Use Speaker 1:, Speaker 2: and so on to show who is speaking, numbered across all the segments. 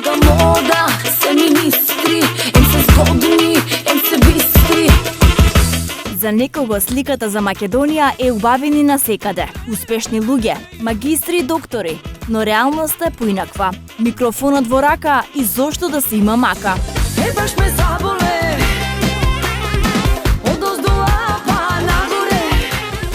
Speaker 1: Сега мода, се министри, ем се згодни, ем се бистри.
Speaker 2: За некого сликата за Македонија е убавени насекаде. Успешни луѓе, магистри и доктори, но реалноста е поинаква. Микрофонот во рака и зошто да се има мака.
Speaker 1: Баш ме заболе, одоздоа па нагоре.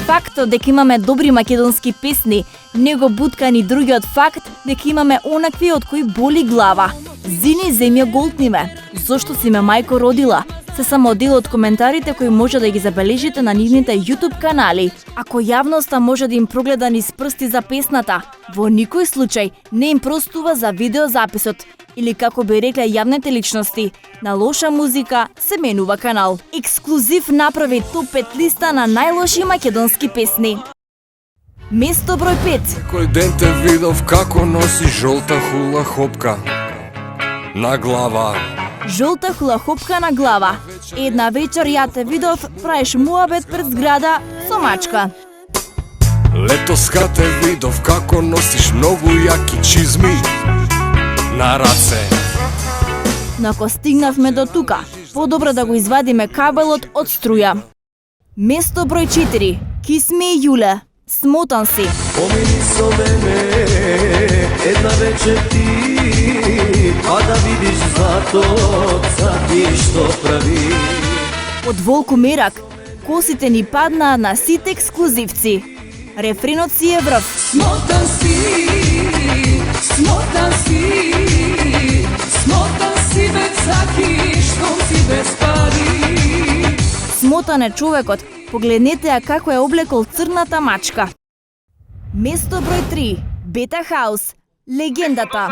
Speaker 2: Фактот дека имаме добри македонски песни не го бутка ни другиот факт дека имаме онакви од кои боли глава. Зини земја голтниме, зошто си ме мајко родила? Се само дел од коментарите кои може да ги забележите на нивните YouTube канали. Ако јавноста може да им прогледа низ прсти за песната, во никој случај не им простува за видеозаписот, или како би рекле јавните личности, на лоша музика се менува канал. Ексклузив направи топ 5 листа на најлоши македонски песни. Место број 5.
Speaker 3: Кој ден те видов како носи жолта хула хопка на глава.
Speaker 2: Жолта хулахопка на глава. Една вечер ја те видов, правиш муабет пред зграда со мачка.
Speaker 3: Летоска те видов како носиш многу јаки чизми на раце.
Speaker 2: Но ако стигнавме до тука, подобро да го извадиме кабелот од струја. Место број 4. Кисми и Јуле. Смотан си.
Speaker 4: Помини со мене една вечер ти, а да видиш златоца ти што прави.
Speaker 2: Од Волку Мерак, косите ни паднаа на сите ексклузивци. Рефренот си е врв.
Speaker 1: Смотан си, смотан си, смотан си без саки, што си без пари.
Speaker 2: Смотан е човекот, погледнете ја како е облекол црната мачка. Место број 3. Бета Хаус. Легендата.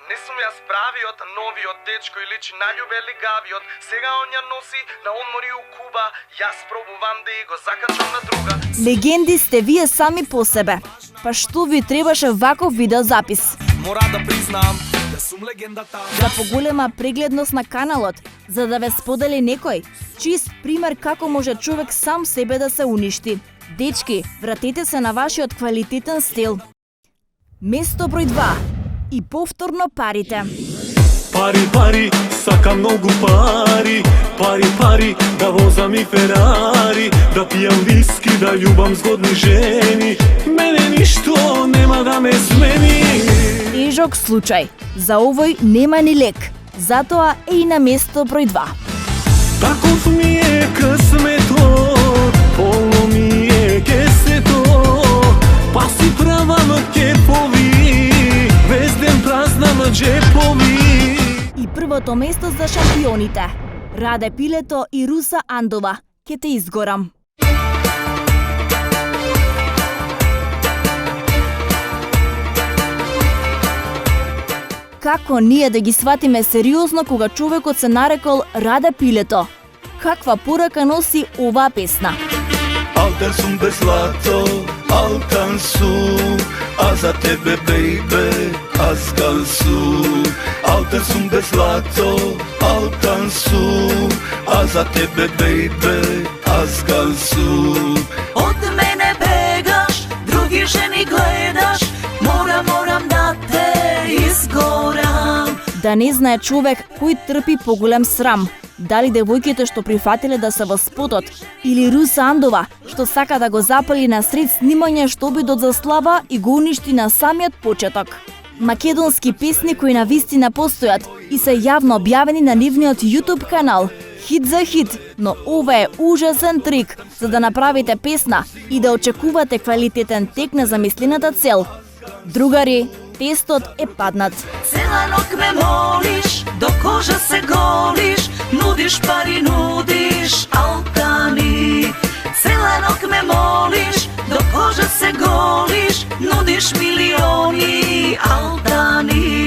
Speaker 5: Не сум ја справиот, новиот дечко и личи наљубели гавиот. Сега он ја носи на одмори у Куба, јас пробувам да и го закачам на друга.
Speaker 2: Легенди сте вие сами по себе. Па што ви требаше ваков видеозапис?
Speaker 5: Мора да признам да сум легендата.
Speaker 2: За поголема прегледност на каналот, за да ве сподели некој, чист пример како може човек сам себе да се уништи. Дечки, вратете се на вашиот квалитетен стил. Место број 2. И повторно парите.
Speaker 4: Пари, пари, сакам многу пари. Пари, пари, да возам и Ферари. Да пијам виски, да љубам згодни жени. Мене ништо нема да ме смени.
Speaker 2: Тежок случај. За овој нема ни лек. Затоа е и на место број 2.
Speaker 4: Таков ми е късметот, полно ми е кесето. Па си правам кепови, без ден празнам джепови.
Speaker 2: И првото место за шампионите. Раде Пилето и Руса Андова. Ке те изгорам. Како ние да ги сватиме сериозно кога човекот се нарекол Раде Пилето? Каква порака носи оваа песна?
Speaker 4: Алтан сум без злато, алтан сум, а за тебе, бейбе, аз ган сум. Алтан сум без злато, алтан сум, а за тебе, бейбе, аз ган сум.
Speaker 1: Од мене бегаш, други жени гледаш, морам да те изгорам.
Speaker 2: Да не знае човек кој трпи поголем срам. Дали девојките што прифатиле да се во спотот, или Руса Андова што сака да го запали на сред снимање што обидот за слава и го уништи на самиот почеток. Македонски песни кои на вистина постојат и се јавно објавени на нивниот YouTube канал. Хит за хит, но ова е ужасен трик за да направите песна и да очекувате квалитетен тек на замислената цел. Другари, тестот е паднат.
Speaker 1: Цела ног ме молиш, до кожа се голиш, нудиш пари, нудиш алтани. Цела ног ме молиш, до кожа се голиш, нудиш милиони алтани.